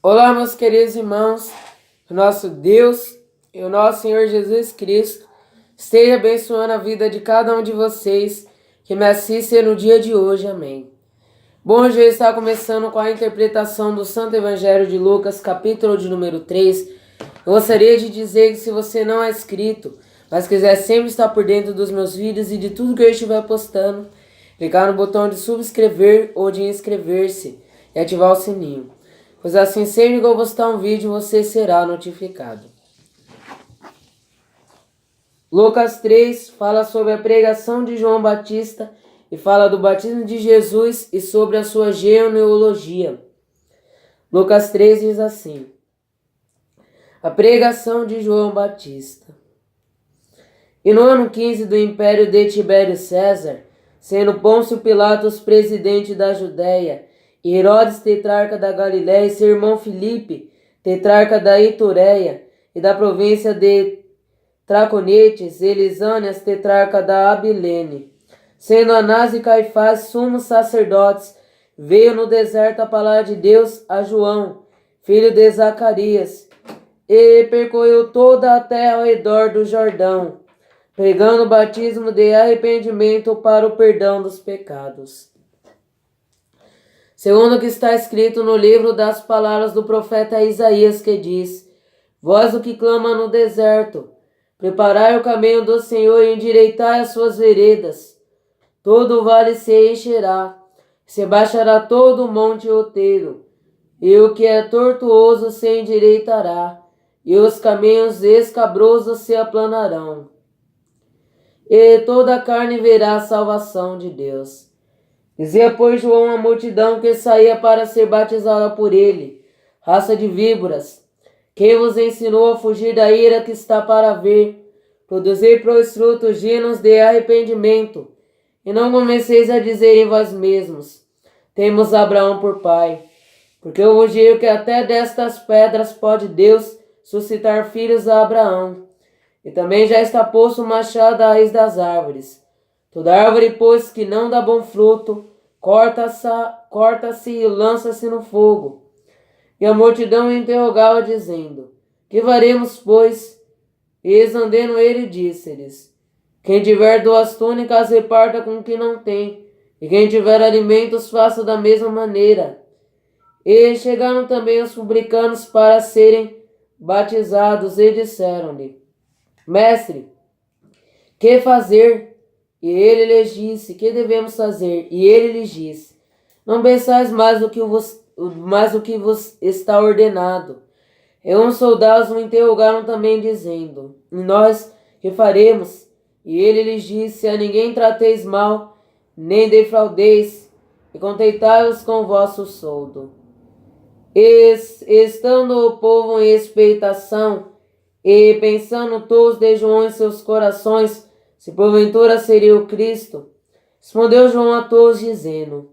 Olá, meus queridos irmãos, o nosso Deus e o nosso Senhor Jesus Cristo esteja abençoando a vida de cada um de vocês que me assistem no dia de hoje. Amém. Bom, hoje está começando com a interpretação do Santo Evangelho de Lucas, capítulo de número 3. Eu gostaria de dizer que se você não é inscrito, mas quiser sempre estar por dentro dos meus vídeos e de tudo que eu estiver postando, clicar no botão de subscrever ou de inscrever-se e ativar o sininho, pois assim sempre que eu postar um vídeo você será notificado. Lucas 3 fala sobre a pregação de João Batista e fala do batismo de Jesus e sobre a sua genealogia. Lucas 3 diz assim: a pregação de João Batista. E no ano 15 do império de Tibério César, sendo Pôncio Pilatos presidente da Judéia, e Herodes tetrarca da Galiléia, e seu irmão Filipe, tetrarca da Itureia, e da província de Traconetes, e Lisânias, tetrarca da Abilene. Sendo Anás e Caifás sumos sacerdotes, veio no deserto a palavra de Deus a João, filho de Zacarias, e percorreu toda a terra ao redor do Jordão, pregando o batismo de arrependimento para o perdão dos pecados. Segundo o que está escrito no livro das palavras do profeta Isaías, que diz: vós o que clama no deserto, preparai o caminho do Senhor e endireitai as suas veredas. Todo o vale se encherá, se baixará todo o monte outeiro, e o que é tortuoso se endireitará, e os caminhos escabrosos se aplanarão. E toda a carne verá a salvação de Deus. Dizia, pois, João à multidão que saía para ser batizada por ele: raça de víboras, quem vos ensinou a fugir da ira que está para vir? Produzir pois frutos dignos de arrependimento, e não comeceis a dizer em vós mesmos: temos Abraão por pai. Porque eu vos digo que até destas pedras pode Deus suscitar filhos a Abraão. E também já está posto o machado à raiz das árvores. Toda árvore, pois, que não dá bom fruto, corta-se e lança-se no fogo. E a multidão interrogava, dizendo: que faremos, pois? E respondendo ele, disse-lhes: quem tiver 2 túnicas, reparta com quem não tem, e quem tiver alimentos, faça da mesma maneira. E chegaram também os publicanos para serem batizados, e disseram-lhe: mestre, que fazer? E ele lhes disse: que devemos fazer? E ele lhes disse: não pensais mais do que vos está ordenado. E uns soldados o interrogaram também, dizendo: e nós que faremos? E ele lhes disse: a ninguém trateis mal, nem defraudeis, e contentai-vos com o vosso soldo. Estando o povo em expectação, e pensando todos de João em seus corações, se porventura seria o Cristo, respondeu João a todos, dizendo: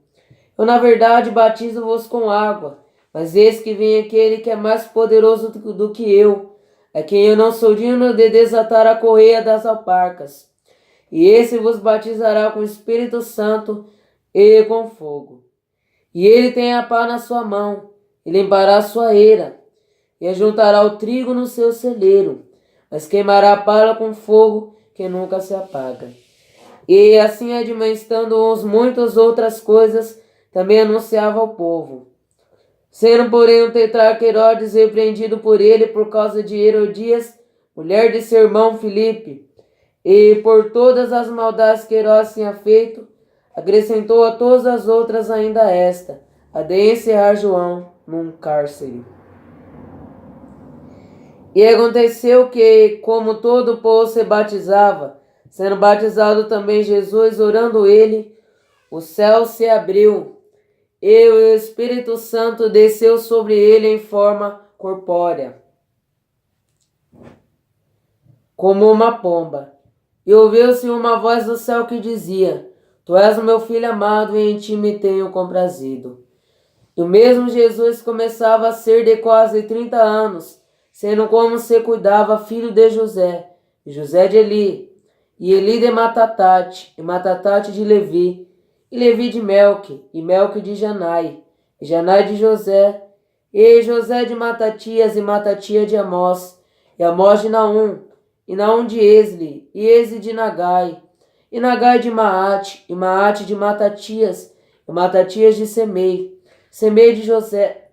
eu na verdade batizo-vos com água, mas eis que vem aquele que é mais poderoso do que eu, a quem eu não sou digno de desatar a correia das alparcas. E esse vos batizará com o Espírito Santo e com fogo. E ele tem a pá na sua mão, e limpará a sua eira, e ajuntará o trigo no seu celeiro, mas queimará a palha com fogo que nunca se apaga. E assim admoestando uns muitas outras coisas, também anunciava ao povo. Sendo, porém, o tetrarca Herodes repreendido por ele por causa de Herodias, mulher de seu irmão Filipe, e por todas as maldades que Herodes tinha feito, acrescentou a todas as outras ainda esta, a de encerrar João num cárcere. E aconteceu que, como todo o povo se batizava, sendo batizado também Jesus, orando ele, o céu se abriu, e o Espírito Santo desceu sobre ele em forma corpórea, como uma pomba. E ouviu-se uma voz do céu que dizia: tu és o meu filho amado, e em ti me tenho comprazido. E o mesmo Jesus começava a ser de quase 30 anos, sendo como se cuidava filho de José, e José de Eli, e Eli de Matatate, e Matatate de Levi, e Levi de Melque, e Melque de Janai, e Janai de José, e José de Matatias, e Matatia de Amós, e Amós de Naum, e Naum de Esli, e Eze de Nagai, e Nagai de Maate, e Maate de Matatias, e Matatias de Semei, Semei de José,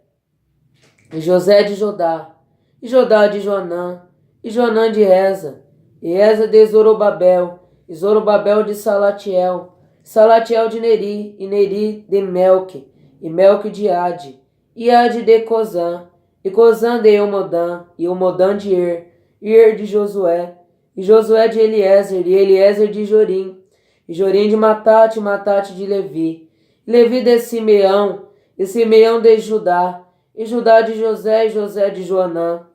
e José de Jodá, e Jodá de Joanã, e Joanã de Reza, e Reza de Zorobabel, e Zorobabel de Salatiel, Salatiel de Neri, e Neri de Melque, e Melque de Ade, e Ade de Cozã, e Cozã de Elmodã, e Elmodã de Ir de Josué, e Josué de Eliezer, e Eliezer de Jorim, e Jorim de Matate, e Matate de Levi, e Levi de Simeão, e Simeão de Judá, e Judá de José, e José de Joanã,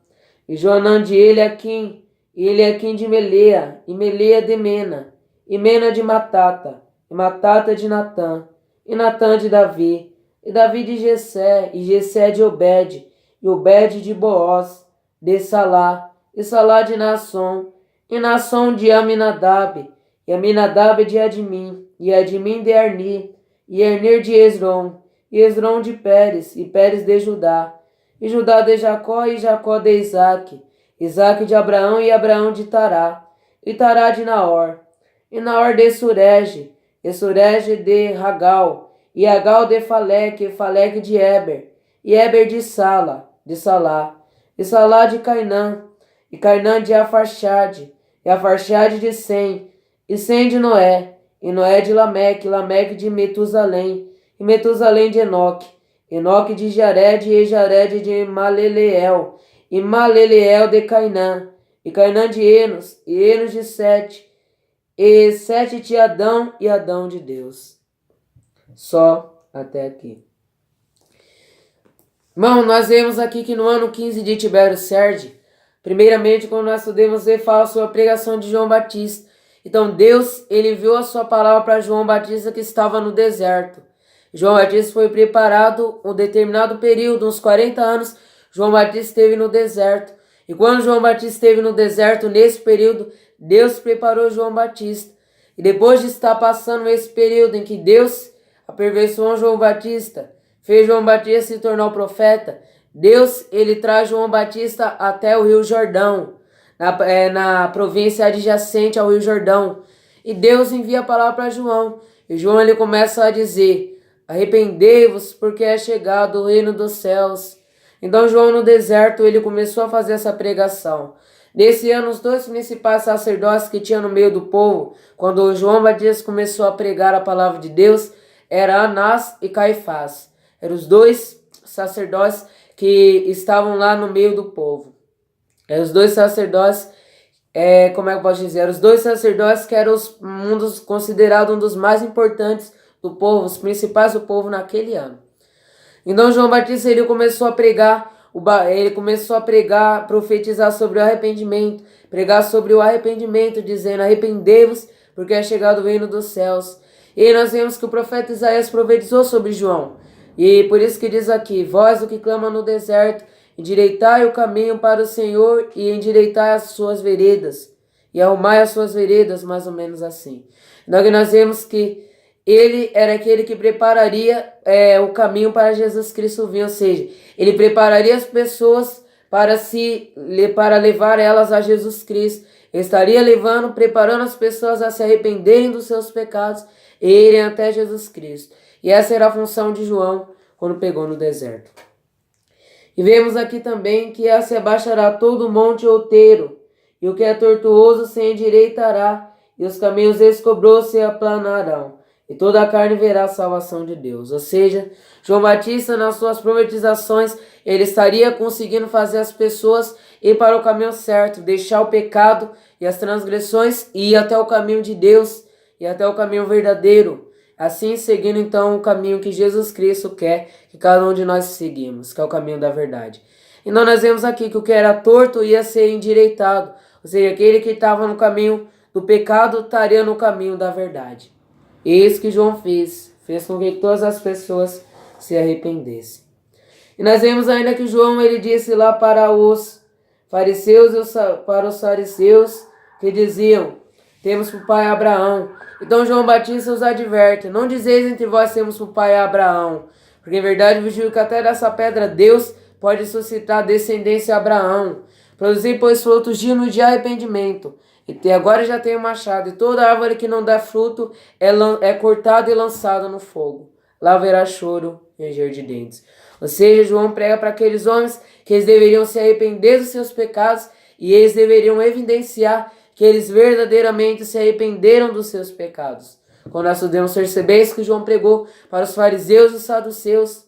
e Joanã de Eliaquim, e Eliaquim de Melea, e Melea de Mena, e Mena de Matata, e Matata de Natã, e Natã de Davi, e Davi de Jessé, e Jessé de Obed, e Obed de Boaz, de Salá, e Salá de Nasson, e Nasson de Aminadab, e Aminadab de Admim, e Admim de Arni, e Arnir de Esrom, e Esrom de Pérez, e Pérez de Judá, e Judá de Jacó, e Jacó de Isaque, Isaque de Abraão, e Abraão de Tará, e Tará de Naor, e Naor de Surege, e Surege de Ragal, e Ragal de Faleque, e Faleque de Eber, e Eber de Salá, e Salá de Cainã, e Cainã de Afarxade, e Afarxade de Sem, e Sem de Noé, e Noé de Lameque, Lameque de Metusalém, e Metusalém de Enoque, Enoque de Jared, e Jared de Maleleel, e Maleleel de Cainã, e Cainã de Enos, e Enos de Sete, e Sete de Adão, e Adão de Deus. Só até aqui. Irmão, nós vemos aqui que no ano 15 de Tibério Serde, primeiramente, quando nós podemos ver, fala sobre a pregação de João Batista. Então Deus, ele enviou a sua palavra para João Batista que estava no deserto. João Batista foi preparado um determinado período, uns 40 anos, João Batista esteve no deserto. E quando João Batista esteve no deserto, nesse período, Deus preparou João Batista. E depois de estar passando esse período em que Deus aperfeiçoou João Batista, fez João Batista se tornar profeta, Deus, ele traz João Batista até o Rio Jordão, na província adjacente ao Rio Jordão. E Deus envia a palavra para João. E João, ele começa a dizer: arrependei-vos, porque é chegado o reino dos céus. Então João, no deserto, ele começou a fazer essa pregação. Nesse ano, os dois principais sacerdotes que tinha no meio do povo, quando João Batista começou a pregar a palavra de Deus, era Anás e Caifás. Eram os dois sacerdotes que estavam lá no meio do povo. Eram os dois sacerdotes, como é que eu posso dizer? Eram os dois sacerdotes que eram considerados um dos mais importantes do povo, os principais do povo naquele ano. Então João Batista, ele começou a pregar, profetizar sobre o arrependimento, pregar sobre o arrependimento, dizendo: arrependei-vos, porque é chegado o reino dos céus. E aí nós vemos que o profeta Isaías profetizou sobre João. E por isso que diz aqui: vós o que clama no deserto, endireitai o caminho para o Senhor e endireitai as suas veredas. E arrumai as suas veredas, mais ou menos assim. Então aqui nós vemos que ele era aquele que prepararia o caminho para Jesus Cristo vir, ou seja, ele prepararia as pessoas para levar elas a Jesus Cristo. Ele estaria preparando as pessoas a se arrependerem dos seus pecados e irem até Jesus Cristo. E essa era a função de João quando pegou no deserto. E vemos aqui também que se abaixará todo o monte outeiro, e o que é tortuoso se endireitará, e os caminhos escobrosos se aplanarão, e toda a carne verá a salvação de Deus. Ou seja, João Batista, nas suas profetizações, ele estaria conseguindo fazer as pessoas ir para o caminho certo, deixar o pecado e as transgressões e ir até o caminho de Deus, e até o caminho verdadeiro. Assim, seguindo então o caminho que Jesus Cristo quer que cada um de nós seguimos, que é o caminho da verdade. Então nós vemos aqui que o que era torto ia ser endireitado, ou seja, aquele que estava no caminho do pecado estaria no caminho da verdade. E isso que João fez com que todas as pessoas se arrependessem. E nós vemos ainda que João, ele disse lá para os fariseus que diziam: temos por pai Abraão. Então João Batista os adverte: não dizeis entre vós temos por pai Abraão, porque em verdade vos digo que até dessa pedra Deus pode suscitar descendência a Abraão. Produzir, pois, frutos dignos de arrependimento. E agora já tem o machado, e toda árvore que não dá fruto é cortada e lançada no fogo. Lá haverá choro e ranger de dentes. Ou seja, João prega para aqueles homens que eles deveriam se arrepender dos seus pecados e eles deveriam evidenciar que eles verdadeiramente se arrependeram dos seus pecados. Quando nós podemos perceber isso que João pregou para os fariseus e os saduceus.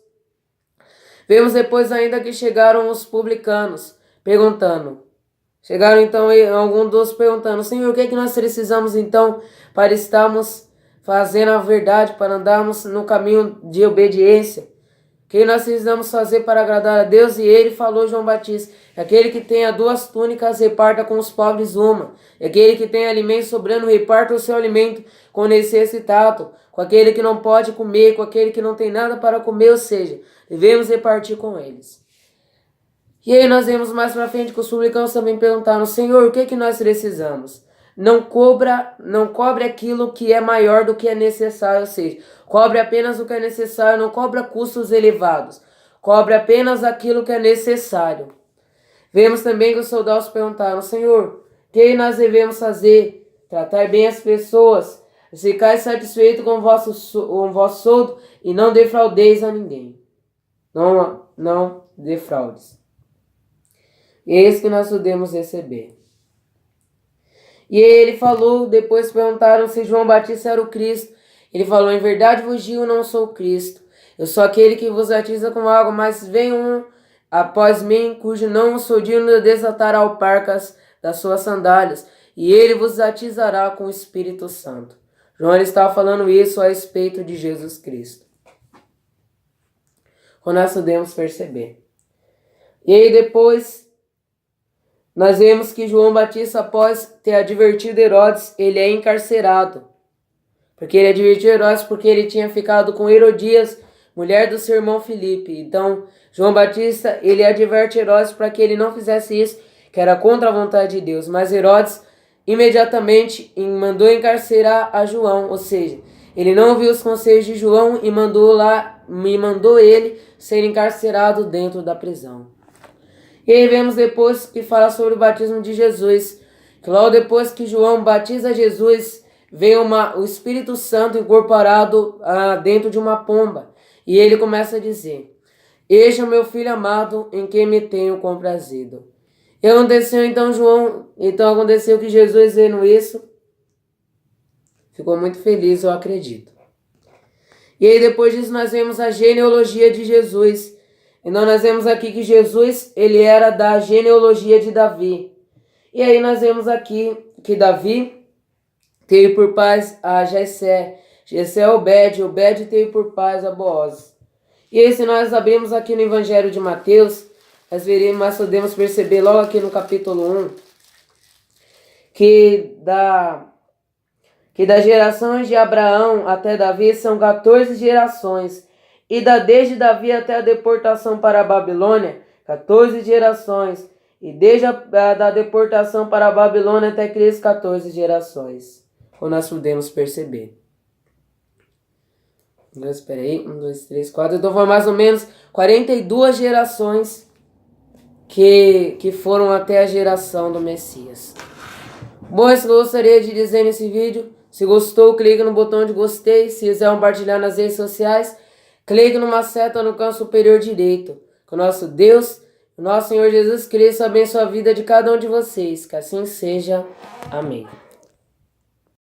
Vemos depois ainda que chegaram os publicanos, perguntando. Chegaram então alguns dos perguntando, Senhor, o que é que nós precisamos então para estarmos fazendo a verdade, para andarmos no caminho de obediência? O que nós precisamos fazer para agradar a Deus? E ele falou, João Batista, aquele que tenha 2 túnicas, reparta com os pobres uma. E aquele que tem alimento sobrando, reparta o seu alimento com o necessitado. Com aquele que não pode comer, com aquele que não tem nada para comer, ou seja, devemos repartir com eles. E aí nós vemos mais para frente que os publicanos também perguntaram, Senhor, o que é que nós precisamos? Não cobre aquilo que é maior do que é necessário, ou seja, cobre apenas o que é necessário, não cobra custos elevados, cobre apenas aquilo que é necessário. Vemos também que os soldados perguntaram, Senhor, o que nós devemos fazer? Tratar bem as pessoas, ficar satisfeito com o vosso soldo e não defraudeis a ninguém. Não defraudes. Eis que nós podemos receber. E ele falou, depois perguntaram se João Batista era o Cristo. Ele falou, em verdade vos digo, não sou o Cristo. Eu sou aquele que vos batiza com água, mas vem um após mim, cujo não sou digno de desatar alparcas das suas sandálias. E ele vos batizará com o Espírito Santo. João estava falando isso a respeito de Jesus Cristo. Quando nós podemos perceber. E aí depois nós vemos que João Batista, após ter advertido Herodes, ele é encarcerado. Porque ele advertiu Herodes porque ele tinha ficado com Herodias, mulher do seu irmão Filipe. Então, João Batista, ele adverte Herodes para que ele não fizesse isso, que era contra a vontade de Deus. Mas Herodes, imediatamente, mandou encarcerar a João. Ou seja, ele não ouviu os conselhos de João e mandou ele ser encarcerado dentro da prisão. E aí vemos depois que fala sobre o batismo de Jesus, que logo depois que João batiza Jesus, vem o Espírito Santo incorporado dentro de uma pomba. E ele começa a dizer, este é o meu filho amado, em quem me tenho comprazido. E aconteceu aconteceu que Jesus, vendo isso, ficou muito feliz, eu acredito. E aí depois disso nós vemos a genealogia de Jesus. Então nós vemos aqui que Jesus, ele era da genealogia de Davi. E aí nós vemos aqui que Davi teve por pais a Jessé, Jessé a Obed, Obed teve por pais a Booz. E aí se nós abrimos aqui no Evangelho de Mateus, nós podemos perceber logo aqui no capítulo 1, que das gerações de Abraão até Davi são 14 gerações. E desde Davi até a deportação para a Babilônia, 14 gerações. E desde da deportação para a Babilônia até Cristo, 14 gerações. Como nós podemos perceber. Espera aí, 1, 2, 3, 4. Então foram mais ou menos 42 gerações que foram até a geração do Messias. Bom, isso que eu gostaria de dizer nesse vídeo. Se gostou, clique no botão de gostei. Se quiser compartilhar nas redes sociais, clique numa seta no canto superior direito. Que o nosso Deus, o nosso Senhor Jesus Cristo, abençoe a vida de cada um de vocês. Que assim seja. Amém.